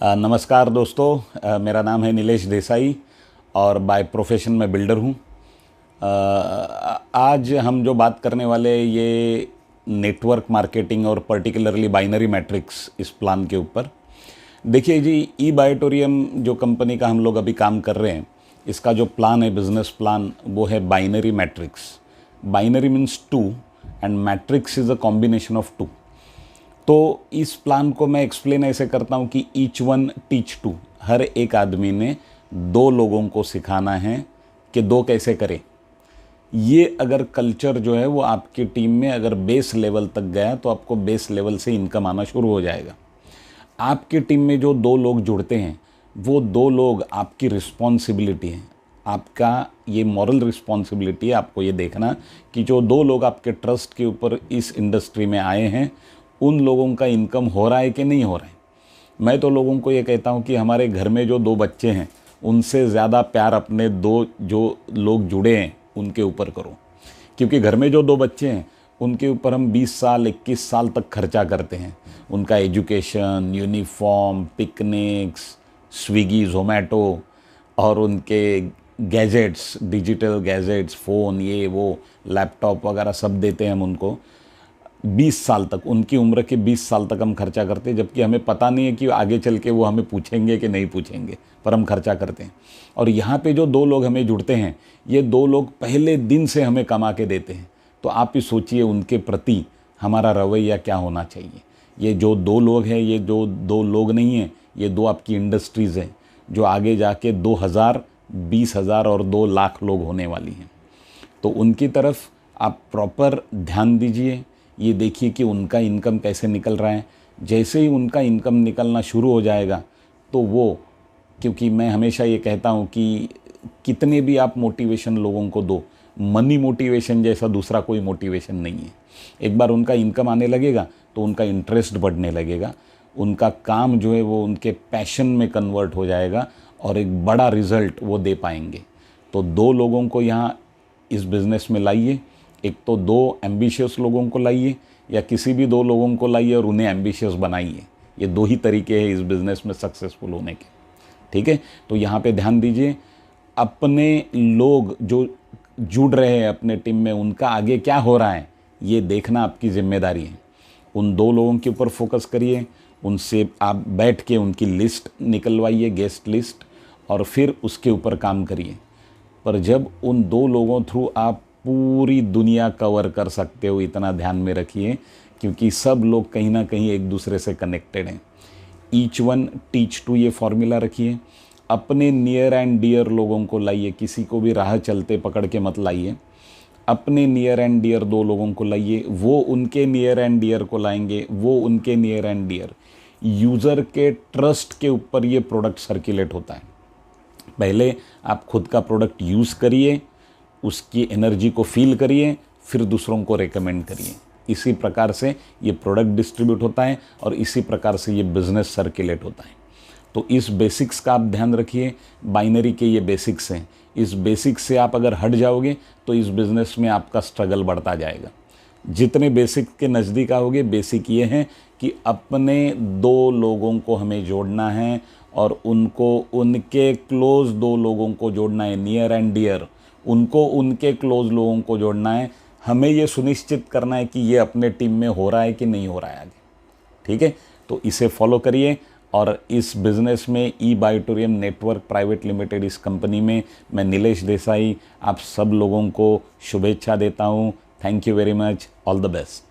नमस्कार दोस्तों, मेरा नाम है नीलेश देसाई और बाय प्रोफेशन मैं बिल्डर हूँ। आज हम जो बात करने वाले ये नेटवर्क मार्केटिंग और पर्टिकुलरली बाइनरी मैट्रिक्स इस प्लान के ऊपर। देखिए जी, ई बायोटोरियम जो कंपनी का हम लोग अभी काम कर रहे हैं, इसका जो प्लान है, बिजनेस प्लान, वो है binary matrix. Binary means two and matrix is a combination of two. तो इस प्लान को मैं एक्सप्लेन ऐसे करता हूँ कि ईच वन टीच टू। हर एक आदमी ने दो लोगों को सिखाना है कि दो कैसे करें। ये अगर कल्चर जो है वो आपकी टीम में अगर बेस लेवल तक गया तो आपको बेस लेवल से इनकम आना शुरू हो जाएगा। आपकी टीम में जो दो लोग जुड़ते हैं वो दो लोग आपकी रिस्पॉन्सिबिलिटी है, आपका ये मॉरल रिस्पॉन्सिबिलिटी है आपको ये देखना कि जो दो लोग आपके ट्रस्ट के ऊपर इस इंडस्ट्री में आए हैं उन लोगों का इनकम हो रहा है कि नहीं हो रहा है। मैं तो लोगों को ये कहता हूँ कि हमारे घर में जो दो बच्चे हैं उनसे ज़्यादा प्यार अपने दो जो लोग जुड़े हैं उनके ऊपर करो, क्योंकि घर में जो दो बच्चे हैं उनके ऊपर हम 20 साल 21 साल तक खर्चा करते हैं। उनका education, uniform, picnics, Swiggy, Zomato और उनके गैजेट्स, डिजिटल गैजेट्स, फ़ोन, ये वो, लैपटॉप वगैरह सब देते हैं हम उनको। 20 साल तक, उनकी उम्र के 20 साल तक हम खर्चा करते हैं, जबकि हमें पता नहीं है कि आगे चल के वो हमें पूछेंगे कि नहीं पूछेंगे, पर हम खर्चा करते हैं। और यहाँ पे जो दो लोग हमें जुड़ते हैं, ये दो लोग पहले दिन से हमें कमा के देते हैं। तो आप ही सोचिए उनके प्रति हमारा रवैया क्या होना चाहिए। ये जो दो लोग हैं, ये जो दो लोग नहीं हैं, ये दो आपकी इंडस्ट्रीज़ हैं जो आगे जाके 2000, 20,000 और 2 लाख लोग होने वाली हैं। तो उनकी तरफ आप प्रॉपर ध्यान दीजिए। ये देखिए कि उनका इनकम कैसे निकल रहा है। जैसे ही उनका इनकम निकलना शुरू हो जाएगा तो वो, क्योंकि मैं हमेशा ये कहता हूँ कि कितने भी आप मोटिवेशन लोगों को दो, मनी मोटिवेशन जैसा दूसरा कोई मोटिवेशन नहीं है। एक बार उनका इनकम आने लगेगा तो उनका इंटरेस्ट बढ़ने लगेगा, उनका काम जो है वो उनके पैशन में कन्वर्ट हो जाएगा और एक बड़ा रिजल्ट वो दे पाएंगे। तो दो लोगों को यहाँ इस बिज़नेस में लाइए। एक तो दो एम्बिशियस लोगों को लाइए या किसी भी दो लोगों को लाइए और उन्हें एम्बिशियस बनाइए। ये दो ही तरीके हैं इस बिज़नेस में सक्सेसफुल होने के। ठीक है, तो यहाँ पे ध्यान दीजिए। अपने लोग जो जुड़ रहे हैं अपने टीम में, उनका आगे क्या हो रहा है ये देखना आपकी जिम्मेदारी है। उन दो लोगों के ऊपर फोकस करिए, उनसे आप बैठ के उनकी लिस्ट निकलवाइए, गेस्ट लिस्ट, और फिर उसके ऊपर काम करिए। पर जब उन दो लोगों थ्रू आप पूरी दुनिया कवर कर सकते हो, इतना ध्यान में रखिए, क्योंकि सब लोग कहीं ना कहीं एक दूसरे से कनेक्टेड हैं। ईच वन टीच टू ये फॉर्मूला रखिए। अपने नियर एंड डियर लोगों को लाइए, किसी को भी राह चलते पकड़ के मत लाइए। अपने नियर एंड डियर दो लोगों को लाइए, वो उनके नियर एंड डियर को लाएंगे, वो उनके नियर एंड डियर। यूज़र के ट्रस्ट के ऊपर ये प्रोडक्ट सर्कुलेट होता है। पहले आप खुद का प्रोडक्ट यूज़ करिए, उसकी एनर्जी को फील करिए, फिर दूसरों को रेकमेंड करिए। इसी प्रकार से ये प्रोडक्ट डिस्ट्रीब्यूट होता है और इसी प्रकार से ये बिज़नेस सर्कुलेट होता है। तो इस बेसिक्स का आप ध्यान रखिए। बाइनरी के ये बेसिक्स हैं। इस बेसिक्स से आप अगर हट जाओगे तो इस बिज़नेस में आपका स्ट्रगल बढ़ता जाएगा। जितने बेसिक के नज़दीक आओगे, बेसिक ये हैं कि अपने दो लोगों को हमें जोड़ना है और उनको उनके क्लोज़ दो लोगों को जोड़ना है, नियर एंड डियर, उनको उनके क्लोज़ लोगों को जोड़ना है। हमें ये सुनिश्चित करना है कि ये अपने टीम में हो रहा है कि नहीं हो रहा है आगे। ठीक है, तो इसे फॉलो करिए। और इस बिज़नेस में ई बायोटोरियम नेटवर्क प्राइवेट लिमिटेड, इस कंपनी में मैं नीलेश देसाई आप सब लोगों को शुभेच्छा देता हूँ। Thank you very much, all the best.